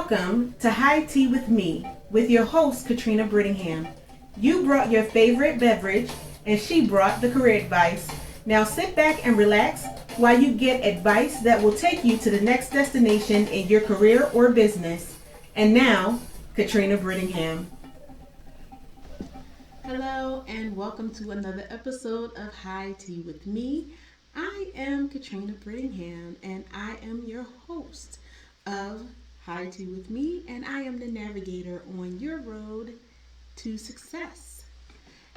Welcome to High Tea with Me, with your host, Katrina Brittingham. You brought your favorite beverage, and she brought the career advice. Now sit back and relax while you get advice that will take you to the next destination in your career or business. And now, Katrina Brittingham. Hello, and welcome to another episode of High Tea with Me. I am Katrina Brittingham, and I am your host of High Tea with Me, and I am the navigator on your road to success.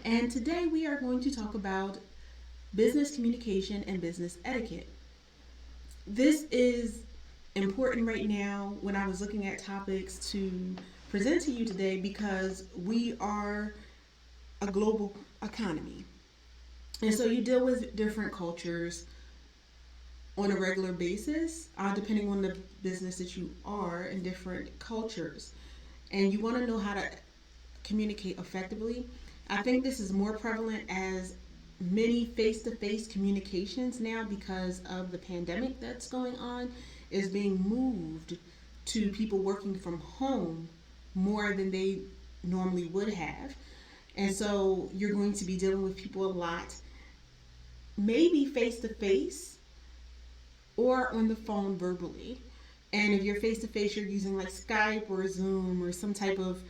And today we are going to talk about business communication and business etiquette. This is important right now when I was looking at topics to present to you today because we are a global economy. And so you deal with different cultures on a regular basis, depending on the business that you are in different cultures. And you want to know how to communicate effectively. I think this is more prevalent as many face-to-face communications now because of the pandemic that's going on is being moved to people working from home more than they normally would have. And so you're going to be dealing with people a lot, maybe face-to-face or on the phone verbally. And if you're face-to-face, you're using like Skype or Zoom or some type of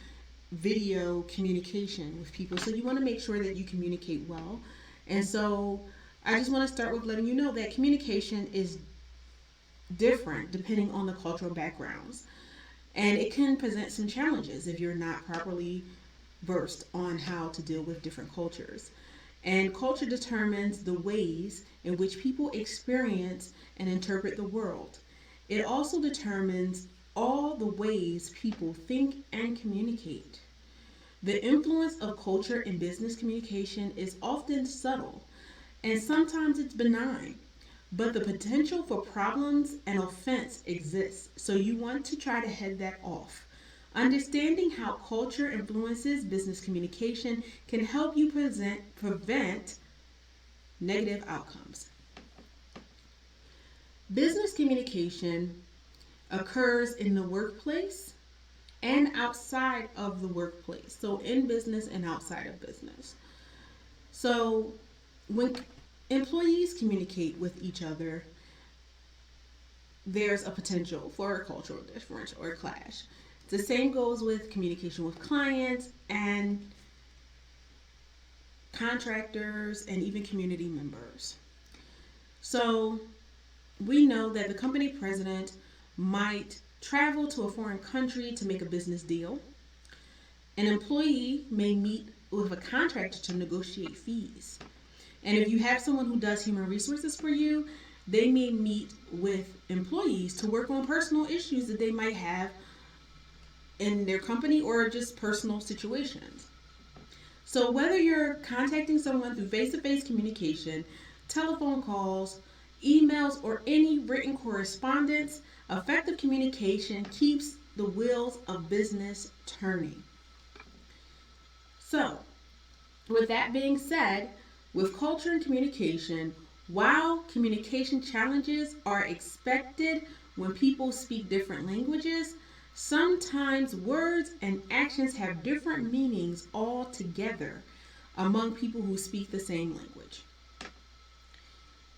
video communication with people. So you want to make sure that you communicate well. And so I just want to start with letting you know that communication is different depending on the cultural backgrounds. And it can present some challenges if you're not properly versed on how to deal with different cultures. And culture determines the ways in which people experience and interpret the world. It also determines all the ways people think and communicate. The influence of culture in business communication is often subtle, and sometimes it's benign, but the potential for problems and offense exists, so you want to try to head that off. Understanding how culture influences business communication can help you prevent negative outcomes. Business communication occurs in the workplace and outside of the workplace. So in business and outside of business. So when employees communicate with each other, there's a potential for a cultural difference or clash. The same goes with communication with clients and contractors and even community members. So we know that the company president might travel to a foreign country to make a business deal. An employee may meet with a contractor to negotiate fees. And if you have someone who does human resources for you, they may meet with employees to work on personal issues that they might have in their company or just personal situations. So whether you're contacting someone through face-to-face communication, telephone calls, emails, or any written correspondence, effective communication keeps the wheels of business turning. So, with that being said, with culture and communication, while communication challenges are expected when people speak different languages, sometimes words and actions have different meanings altogether among people who speak the same language.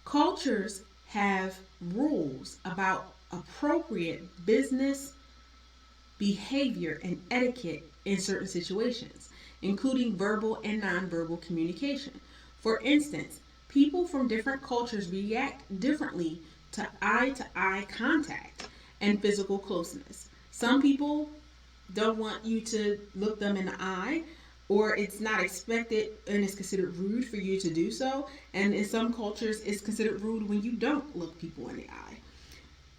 Cultures have rules about appropriate business behavior and etiquette in certain situations, including verbal and nonverbal communication. For instance, people from different cultures react differently to eye-to-eye contact and physical closeness. Some people don't want you to look them in the eye, or it's not expected and it's considered rude for you to do so. And in some cultures, it's considered rude when you don't look people in the eye.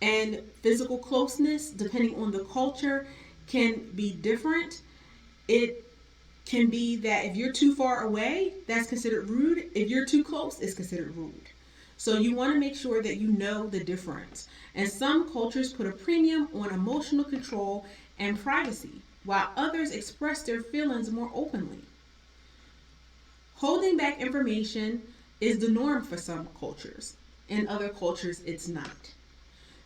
And physical closeness, depending on the culture, can be different. It can be that if you're too far away, that's considered rude. If you're too close, it's considered rude. So you want to make sure that you know the difference. And some cultures put a premium on emotional control and privacy, while others express their feelings more openly. Holding back information is the norm for some cultures. In other cultures, it's not.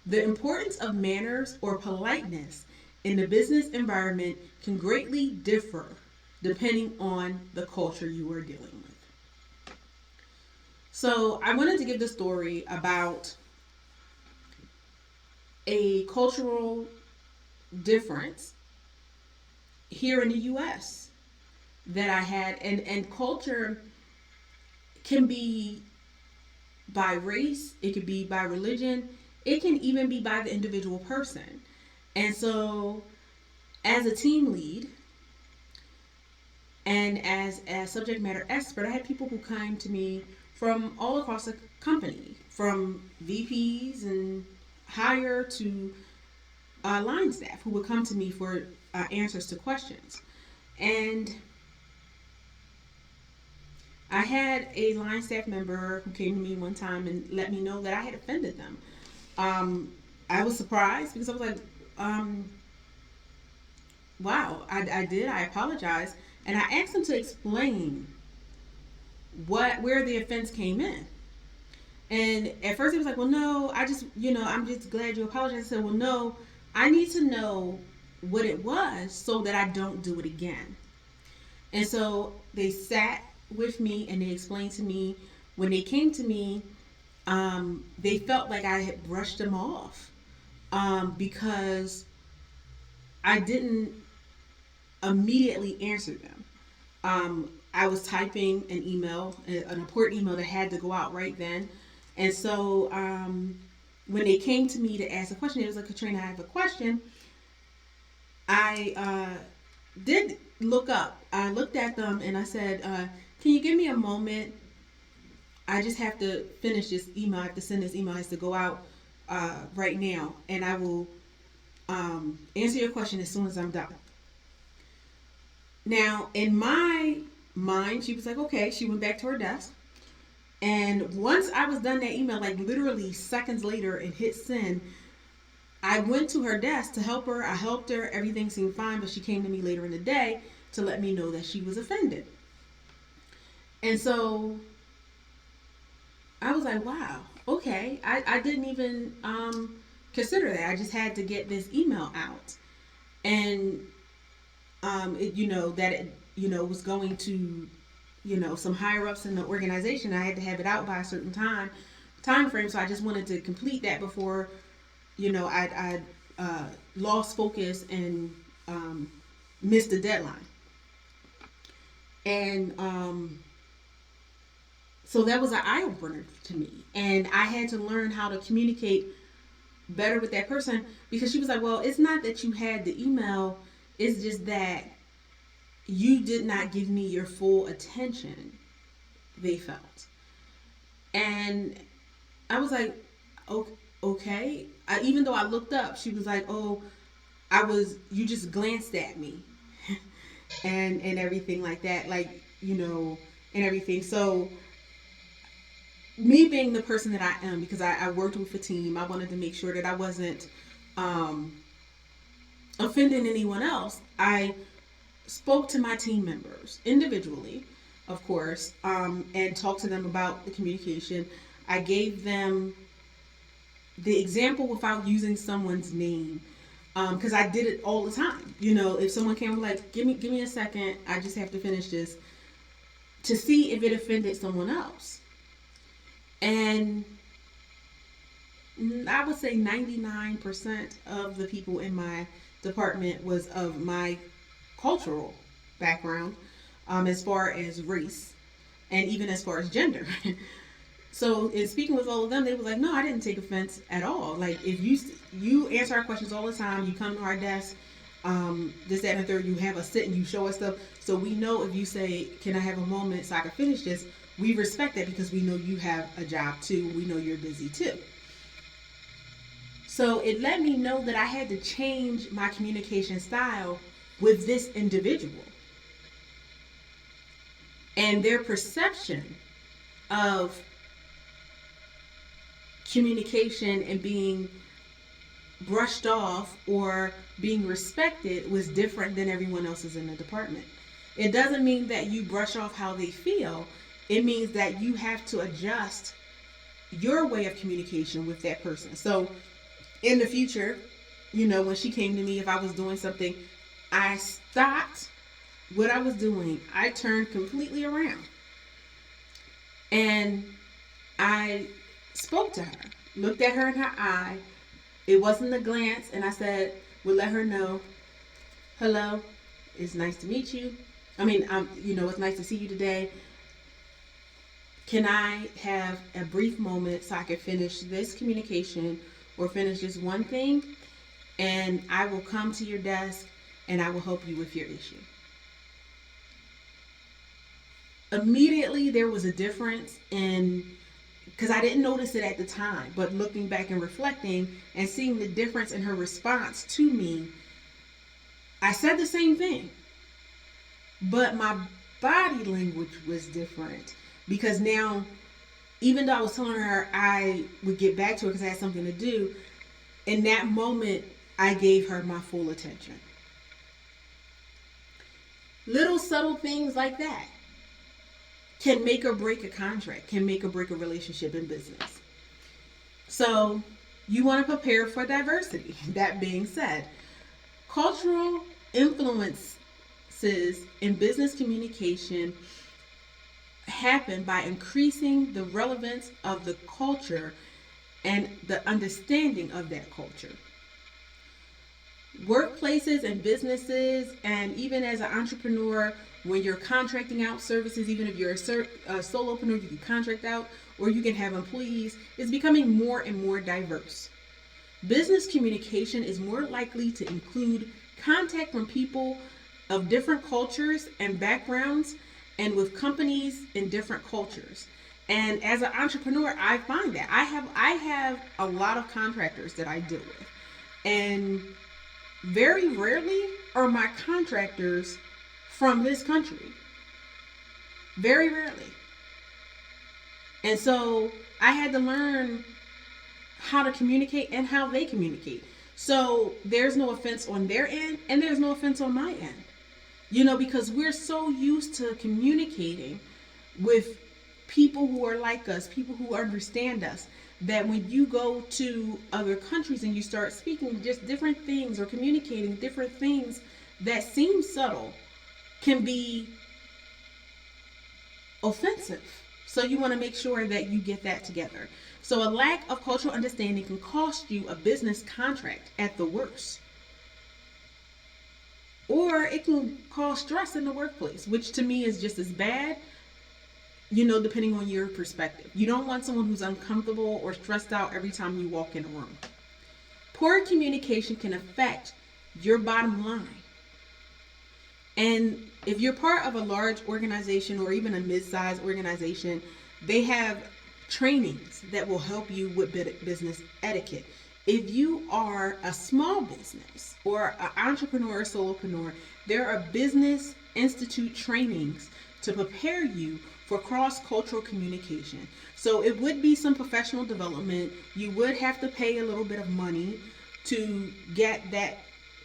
The importance of manners or politeness in the business environment can greatly differ depending on the culture you are dealing with. So I wanted to give the story about a cultural difference here in the US that I had, and culture can be by race, it could be by religion, it can even be by the individual person. And so as a team lead and as a subject matter expert, I had people who came to me from all across the company, from VPs and higher to line staff, who would come to me for answers to questions. And I had a line staff member who came to me one time and let me know that I had offended them. I was surprised because I was like, wow, I did. I apologized. And I asked him to explain where the offense came in. And at first he was like, well, no, I'm just glad you apologized. I said, well, no, I need to know what it was so that I don't do it again. And so they sat with me and they explained to me. When they came to me, they felt like I had brushed them off because I didn't immediately answer them. I was typing an email, an important email that had to go out right then. And so when they came to me to ask a question, it was like, Katrina, I have a question. I did look up. I looked at them and I said, can you give me a moment? I just have to finish this email. I have to send this email. It has to go out right now. And I will answer your question as soon as I'm done. Now, in my mind, she was like, okay. She went back to her desk. And once I was done that email, like literally seconds later, and hit send, I went to her desk to help her. I helped her. Everything seemed fine, but she came to me later in the day to let me know that she was offended. And so I was like, wow, okay. I didn't even consider that. I just had to get this email out. And, it was going to, some higher ups in the organization. I had to have it out by a certain time frame. So I just wanted to complete that before, I lost focus and missed the deadline. And so that was an eye opener to me. And I had to learn how to communicate better with that person, because she was like, well, it's not that you had the email, it's just that you did not give me your full attention, they felt. And I was like, okay. Even though I looked up, she was like, oh, you just glanced at me and everything like that, and everything. So me being the person that I am, because I worked with a team, I wanted to make sure that I wasn't offending anyone else. I spoke to my team members individually, of course, and talked to them about the communication. I gave them the example without using someone's name, because I did it all the time. If someone came like, give me a second, I just have to finish this, to see if it offended someone else. And I would say 99% of the people in my department was of my cultural background, as far as race and even as far as gender. So in speaking with all of them, they were like, no, I didn't take offense at all. Like, if you answer our questions all the time, you come to our desk, this, that, and the third, you have us sit and you show us stuff. So we know if you say, can I have a moment so I can finish this? We respect that because we know you have a job too. We know you're busy too. So it let me know that I had to change my communication style with this individual. And their perception of communication and being brushed off or being respected was different than everyone else's in the department. It doesn't mean that you brush off how they feel. It means that you have to adjust your way of communication with that person. So in the future, when she came to me, if I was doing something, I stopped what I was doing. I turned completely around and I spoke to her, looked at her in her eye. It wasn't a glance, and I said, would let her know, hello, it's nice to meet you. It's nice to see you today. Can I have a brief moment so I can finish this communication or finish this one thing? And I will come to your desk and I will help you with your issue. Immediately, there was a difference because I didn't notice it at the time, but looking back and reflecting and seeing the difference in her response to me, I said the same thing, but my body language was different because now, even though I was telling her I would get back to her because I had something to do, in that moment, I gave her my full attention. Little subtle things like that can make or break a contract, can make or break a relationship in business. So you want to prepare for diversity. That being said, cultural influences in business communication happen by increasing the relevance of the culture and the understanding of that culture. Workplaces and businesses, and even as an entrepreneur, when you're contracting out services, even if you're a solopreneur, you can contract out or you can have employees, is becoming more and more diverse. Business communication is more likely to include contact from people of different cultures and backgrounds and with companies in different cultures. And as an entrepreneur, I find that I have a lot of contractors that I deal with, and very rarely are my contractors from this country. Very rarely. And so I had to learn how to communicate and how they communicate. So there's no offense on their end and there's no offense on my end. Because we're so used to communicating with people who are like us, people who understand us, that when you go to other countries and you start speaking just different things or communicating different things that seem subtle can be offensive. So you want to make sure that you get that together. So a lack of cultural understanding can cost you a business contract at the worst. Or it can cause stress in the workplace, which to me is just as bad, depending on your perspective. You don't want someone who's uncomfortable or stressed out every time you walk in a room. Poor communication can affect your bottom line. And if you're part of a large organization or even a mid-sized organization, they have trainings that will help you with business etiquette. If you are a small business or an entrepreneur or solopreneur, there are business institute trainings to prepare you for cross-cultural communication. So it would be some professional development. You would have to pay a little bit of money to get that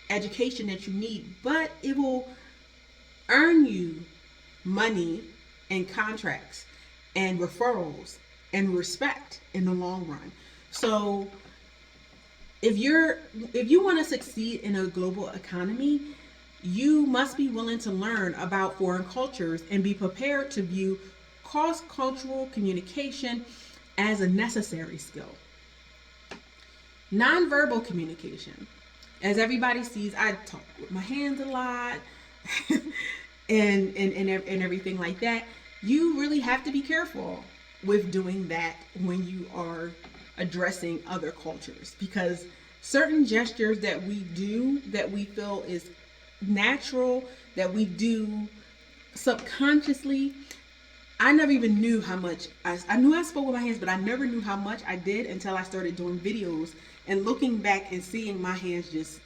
education that you need, but it will earn you money and contracts and referrals and respect in the long run. So if you want to succeed in a global economy, you must be willing to learn about foreign cultures and be prepared to view cross-cultural communication as a necessary skill. Nonverbal communication. As everybody sees, I talk with my hands a lot and everything like that. You really have to be careful with doing that when you are addressing other cultures, because certain gestures that we do that we feel is natural, that we do subconsciously, I never even knew how much I knew I spoke with my hands, but I never knew how much I did until I started doing videos and looking back and seeing my hands just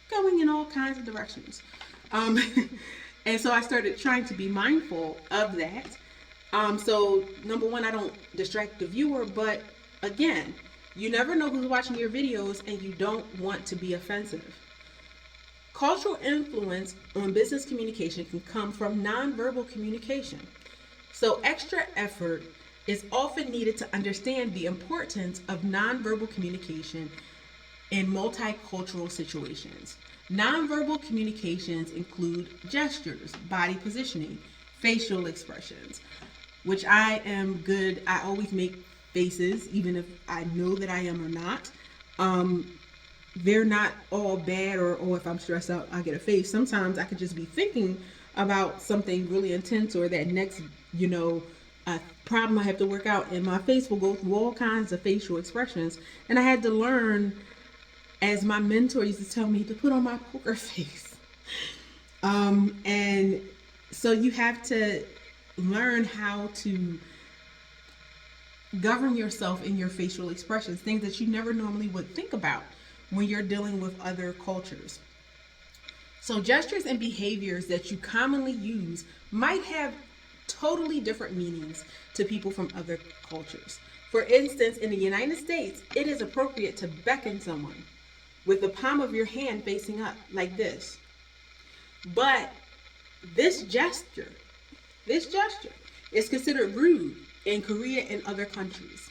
going in all kinds of directions. And so I started trying to be mindful of that. So number one, I don't distract the viewer, but again, you never know who's watching your videos and you don't want to be offensive. Cultural influence on business communication can come from nonverbal communication. So extra effort is often needed to understand the importance of nonverbal communication in multicultural situations. Nonverbal communications include gestures, body positioning, facial expressions, which I am good. I always make faces, even if I know that I am or not. Um, they're not all bad, or if I'm stressed out, I get a face. Sometimes I could just be thinking about something really intense or that next, you know, problem I have to work out, and my face will go through all kinds of facial expressions. And I had to learn, as my mentor used to tell me, to put on my poker face. And so you have to learn how to govern yourself in your facial expressions, things that you never normally would think about when you're dealing with other cultures. So, gestures and behaviors that you commonly use might have totally different meanings to people from other cultures. For instance, in the United States, it is appropriate to beckon someone with the palm of your hand facing up like this. But this gesture, this gesture is considered rude in Korea and other countries.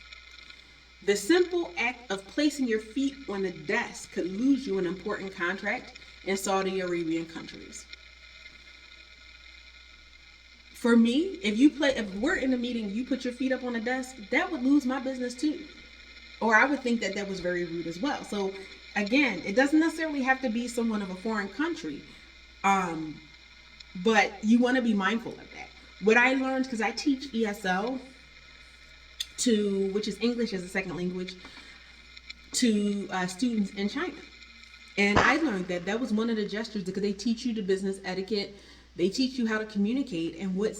The simple act of placing your feet on the desk could lose you an important contract in Saudi Arabian countries. For me, if we're in a meeting, you put your feet up on the desk, that would lose my business too. Or I would think that that was very rude as well. So again, it doesn't necessarily have to be someone of a foreign country, but you want to be mindful of that. What I learned, because I teach ESL, which is English as a second language, to students in China. And I learned that that was one of the gestures, because they teach you the business etiquette. They teach you how to communicate and what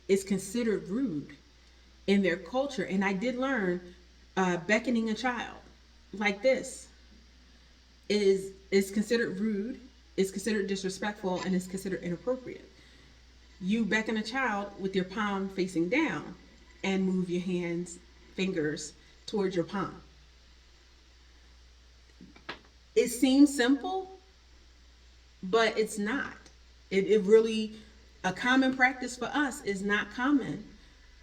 is considered rude in their culture. And I did learn beckoning a child like this is considered rude, is considered disrespectful, and is considered inappropriate. You beckon a child with your palm facing down and move your fingers towards your palm. It seems simple, but it's not. It really, a common practice for us is not common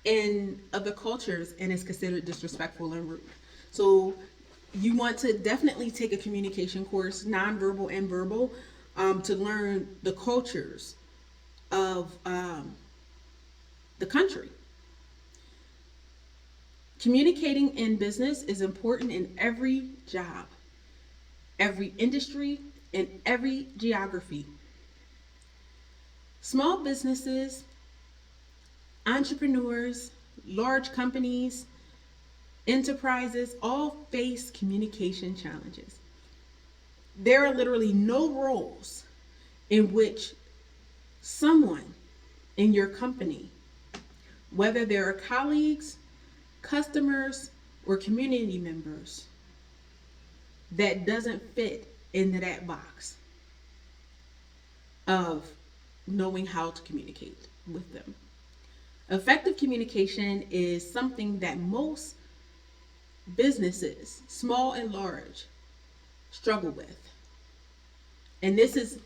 in other cultures, and is considered disrespectful and rude. So you want to definitely take a communication course, nonverbal and verbal, to learn the cultures of the country. Communicating in business is important in every job, every industry, and every geography. Small businesses, entrepreneurs, large companies, enterprises all face communication challenges. There are literally no roles in which someone in your company, whether they're colleagues, customers, or community members, that doesn't fit into that box of knowing how to communicate with them. Effective communication is something that most businesses, small and large, struggle with. And this is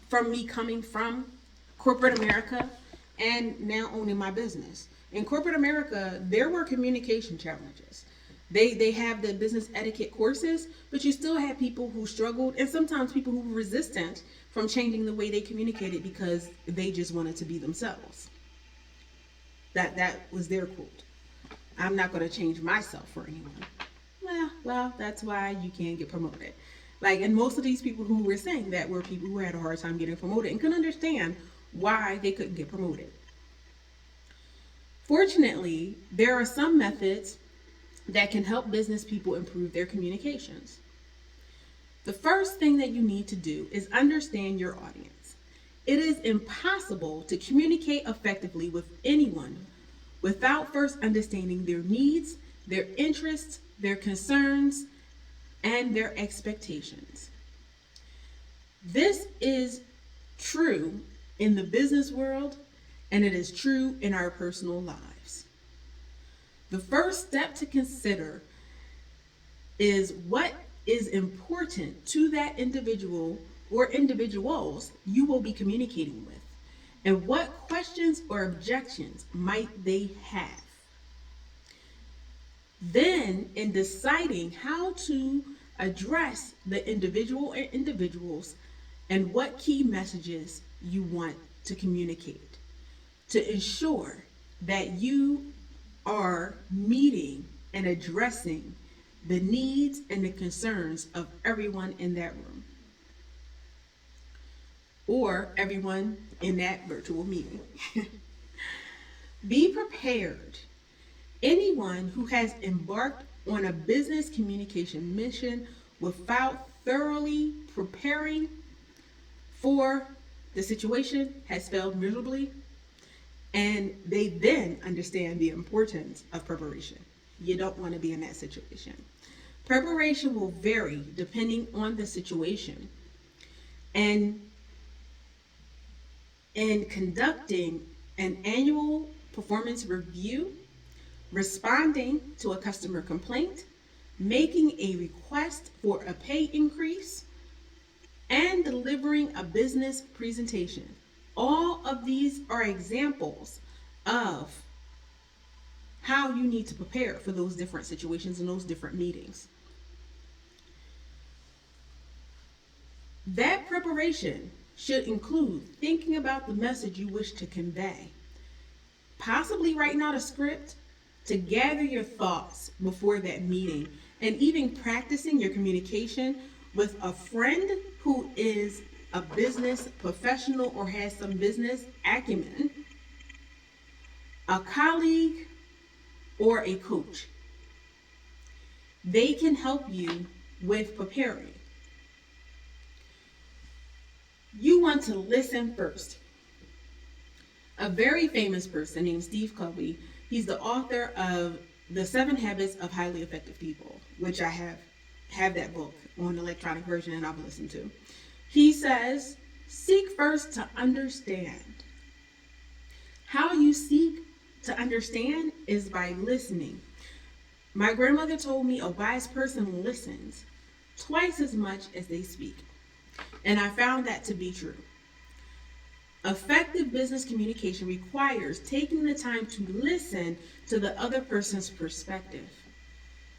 from me coming from corporate America and now owning my business. In corporate America, there were communication challenges. They have the business etiquette courses, but you still had people who struggled, and sometimes people who were resistant from changing the way they communicated because they just wanted to be themselves. That was their quote. I'm not going to change myself for anyone. Well, that's why you can't get promoted. And most of these people who were saying that were people who had a hard time getting promoted and couldn't understand why they couldn't get promoted. Fortunately, there are some methods that can help business people improve their communications. The first thing that you need to do is understand your audience. It is impossible to communicate effectively with anyone without first understanding their needs, their interests, their concerns, and their expectations. This is true in the business world, and it is true in our personal lives. The first step to consider is what is important to that individual or individuals you will be communicating with, and what questions or objections might they have. Then, in deciding how to Address the individual or individuals and what key messages you want to communicate to ensure that you are meeting and addressing the needs and the concerns of everyone in that room or everyone in that virtual meeting. Be prepared. Anyone who has embarked on a business communication mission without thoroughly preparing for the situation has failed miserably, and they then understand the importance of preparation. You don't want to be in that situation. Preparation will vary depending on the situation. And in conducting an annual performance review, responding to a customer complaint, making a request for a pay increase, and delivering a business presentation. All of these are examples of how you need to prepare for those different situations and those different meetings. That preparation should include thinking about the message you wish to convey, possibly writing out a script to gather your thoughts before that meeting, and even practicing your communication with a friend who is a business professional or has some business acumen, a colleague, or a coach. They can help you with preparing. You want to listen first. A very famous person named Steve Covey, he's the author of The 7 Habits of Highly Effective People, which I have that book on electronic version and I've listened to. He says, seek first to understand. How you seek to understand is by listening. My grandmother told me a wise person listens twice as much as they speak. And I found that to be true. Effective business communication requires taking the time to listen to the other person's perspective.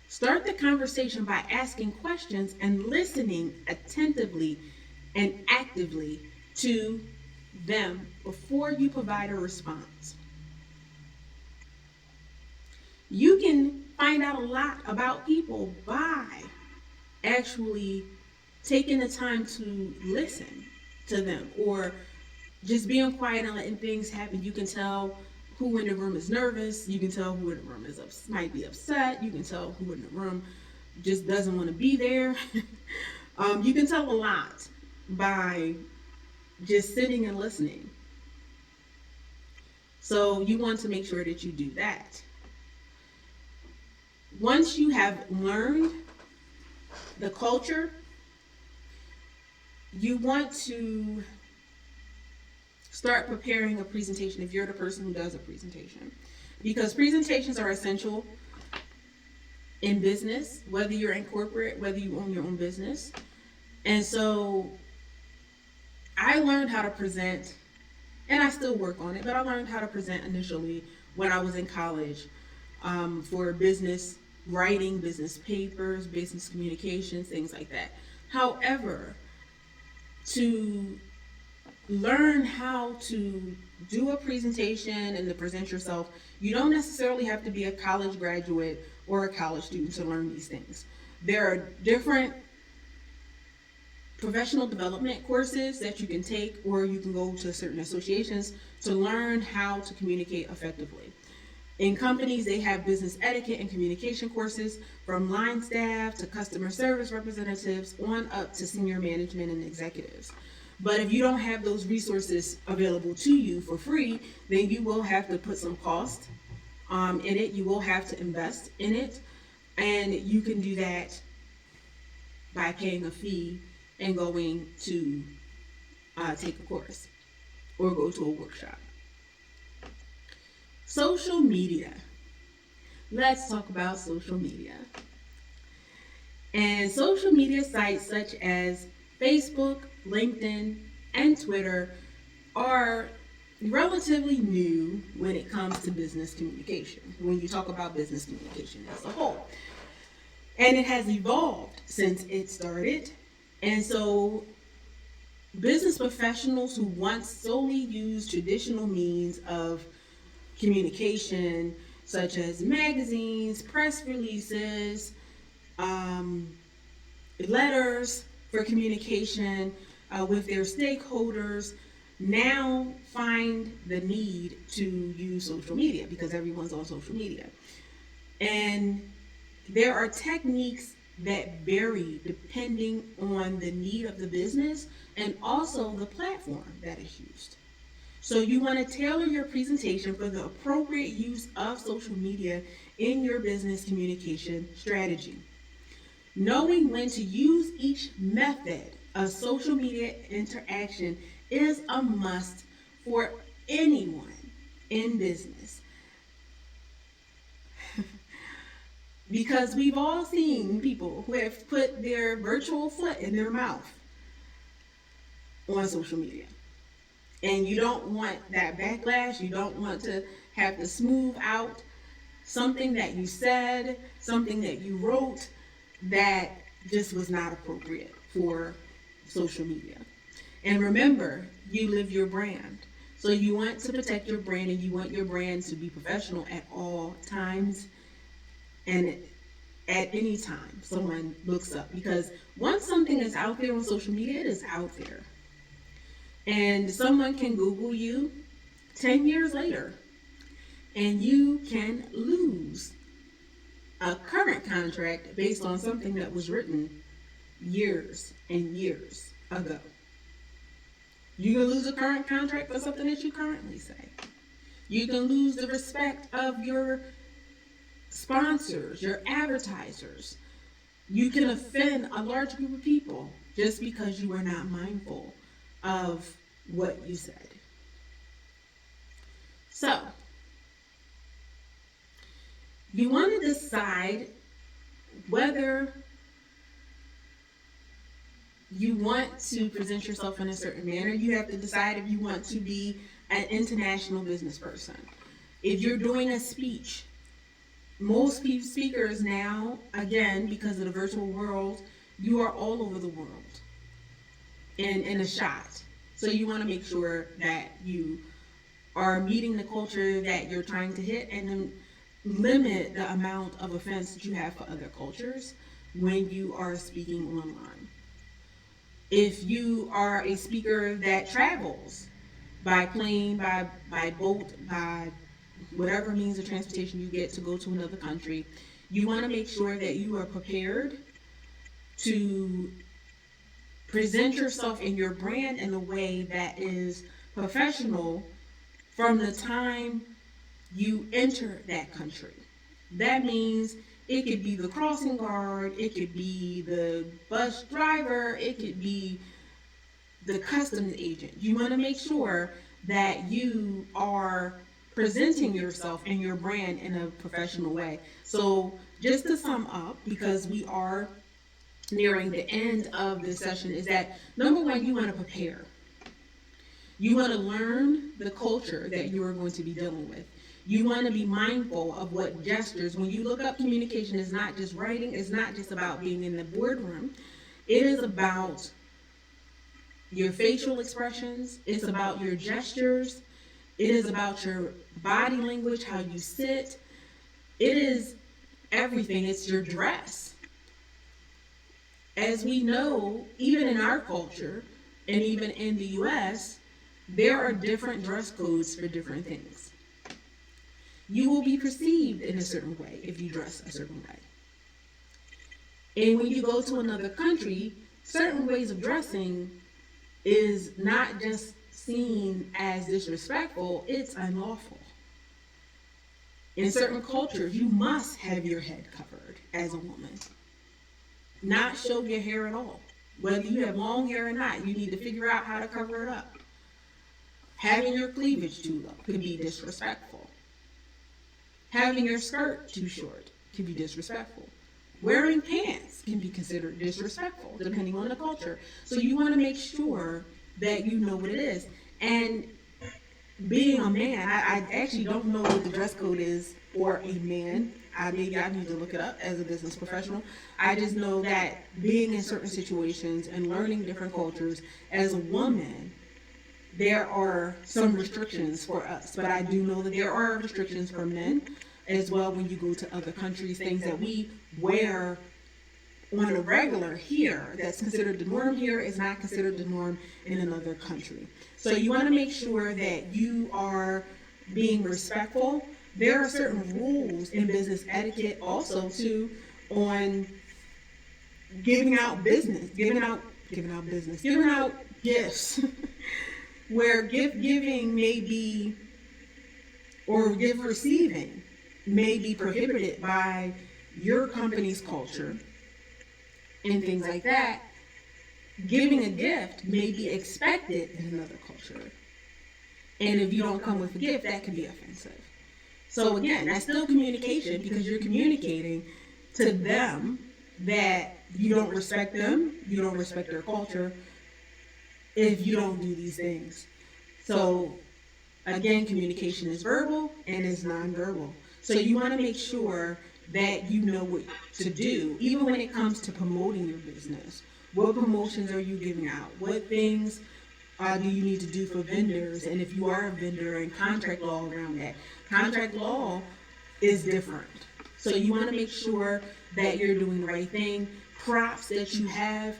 Start the conversation by asking questions and listening attentively and actively to them before you provide a response. You can find out a lot about people by actually taking the time to listen to them, or just being quiet and letting things happen. You can tell who in the room is nervous. You can tell who in the room is might be upset. You can tell who in the room just doesn't want to be there. You can tell a lot by just sitting and listening. So you want to make sure that you do that. Once you have learned the culture, you want to start preparing a presentation if you're the person who does a presentation. Because presentations are essential in business, whether you're in corporate, whether you own your own business. And so I learned how to present, and I still work on it, but I learned how to present initially when I was in college for business writing, business papers, business communications, things like that. However, to learn how to do a presentation and to present yourself, you don't necessarily have to be a college graduate or a college student to learn these things. There are different professional development courses that you can take, or you can go to certain associations to learn how to communicate effectively. In companies, they have business etiquette and communication courses from line staff to customer service representatives on up to senior management and executives. But if you don't have those resources available to you for free, then you will have to put some cost in it. You will have to invest in it. And you can do that by paying a fee and going to take a course or go to a workshop. Social media. Let's talk about social media. And social media sites such as Facebook, LinkedIn, and Twitter are relatively new when it comes to business communication, when you talk about business communication as a whole. And it has evolved since it started. And so business professionals who once solely used traditional means of communication, such as magazines, press releases, um, letters for communication with their stakeholders, now find the need to use social media because everyone's on social media. And there are techniques that vary depending on the need of the business and also the platform that is used. So you want to tailor your presentation for the appropriate use of social media in your business communication strategy. Knowing when to use each method of social media interaction is a must for anyone in business. Because we've all seen people who have put their virtual foot in their mouth on social media. And you don't want that backlash. You don't want to have to smooth out something that you said, something that you wrote that just was not appropriate for social media. And remember, you live your brand. So you want to protect your brand and you want your brand to be professional at all times and at any time someone looks up. Because once something is out there on social media, it is out there. And someone can Google you 10 years later and you can lose a current contract based on something that was written years and years ago. You can lose a current contract for something that you currently say. You can lose the respect of your sponsors, your advertisers. You can offend a large group of people just because you were not mindful of what you said. So, you want to decide whether you want to present yourself in a certain manner. You have to decide if you want to be an international business person. If you're doing a speech, most speakers now, again, because of the virtual world, you are all over the world in a shot. So you want to make sure that you are meeting the culture that you're trying to hit and then limit the amount of offense that you have for other cultures when you are speaking online. If you are a speaker that travels by plane, by boat, by whatever means of transportation you get to go to another country, you want to make sure that you are prepared to present yourself and your brand in a way that is professional from the time you enter that country. That means it could be the crossing guard, it could be the bus driver, it could be the customs agent. You want to make sure that you are presenting yourself and your brand in a professional way. So just to sum up, because we are nearing the end of this session, is that number one, you want to prepare. You want to learn the culture that you are going to be dealing with. You want to be mindful of what gestures. When you look up communication, it's not just writing, it's not just about being in the boardroom. It is about your facial expressions, it's about your gestures, it is about your body language, how you sit. It is everything. It's your dress. As we know, even in our culture, and even in the US, there are different dress codes for different things. You will be perceived in a certain way if you dress a certain way. And when you go to another country, certain ways of dressing is not just seen as disrespectful, it's unlawful. In certain cultures, you must have your head covered as a woman. Not show your hair at all. Whether you have long hair or not, you need to figure out how to cover it up. Having your cleavage too low could be disrespectful. Having your skirt too short can be disrespectful. Wearing pants can be considered disrespectful, depending on the culture. So you want to make sure that you know what it is. And being a man, I actually don't know what the dress code is for a man. maybe I need to look it up as a business professional. I just know that being in certain situations and learning different cultures as a woman, there are some restrictions for us, but I do know that there are restrictions for men as well when you go to other countries. Things that we wear on a regular here that's considered the norm here is not considered the norm in another country. So you want to make sure that you are being respectful. There are certain rules in business etiquette also too on giving out gifts where gift giving may be, or gift receiving may be prohibited by your company's culture and things like that. Giving a gift may be expected in another culture. And if you don't come with a gift, that can be offensive. So again, that's still communication, because you're communicating to them that you don't respect them, you don't respect their culture if you don't do these things. So again, communication is verbal and is nonverbal. So you want to make sure that you know what to do, even when it comes to promoting your business. What promotions are you giving out? What things do you need to do for vendors? And if you are a vendor, and contract law around that. Contract law is different. So you want to make sure that you're doing the right thing. Props that you have,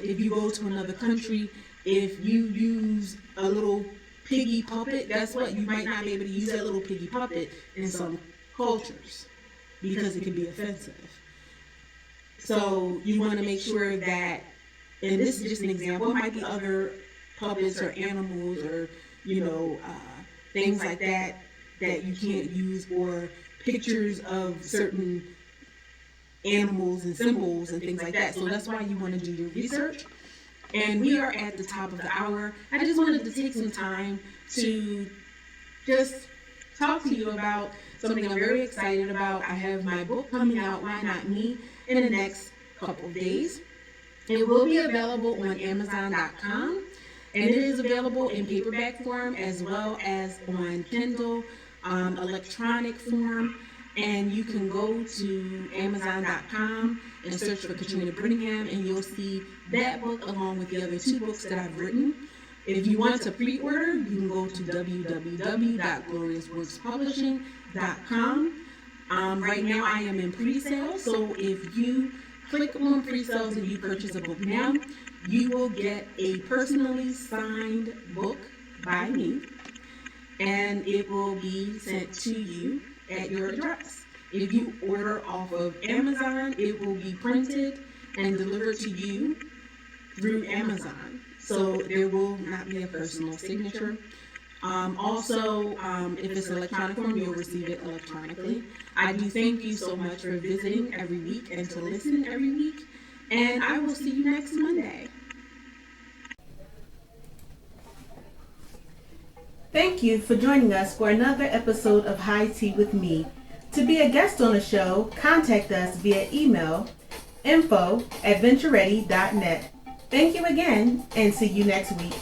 if you go to another country, if you use a little piggy puppet, guess what? You might not be able to use that little piggy puppet in some cultures because it can be offensive. So you want to make sure that, and this is just an example, it might be other puppets or animals or, things like that you can't use, or pictures of certain animals and symbols and things like that. So that's why you want to do your research. And we are at the top of the hour. I just wanted to take some time to just talk to you about something I'm very excited about. I have my book coming out, Why Not Me, in the next couple of days. It will be available on Amazon.com, and it is available in paperback form as well as on Kindle, electronic form. And you can go to Amazon.com and search for Katrina Brittingham, and you'll see that book along with the other 2 books that I've written. If you want to pre-order, you can go to www.gloriousworkspublishing.com. Right now I am in pre-sale, so if you click on pre-sales and you purchase a book now, you will get a personally signed book by me, and it will be sent to you at your address. If you order off of Amazon, it will be printed and delivered to you through Amazon. So there will not be a personal signature. Also, if it's electronic form, you'll receive it electronically. I do thank you so much for visiting every week and to listen every week. And I will see you next Monday. Thank you for joining us for another episode of High Tea with Me. To be a guest on the show, contact us via email, info@ventureready.net. Thank you again, and see you next week.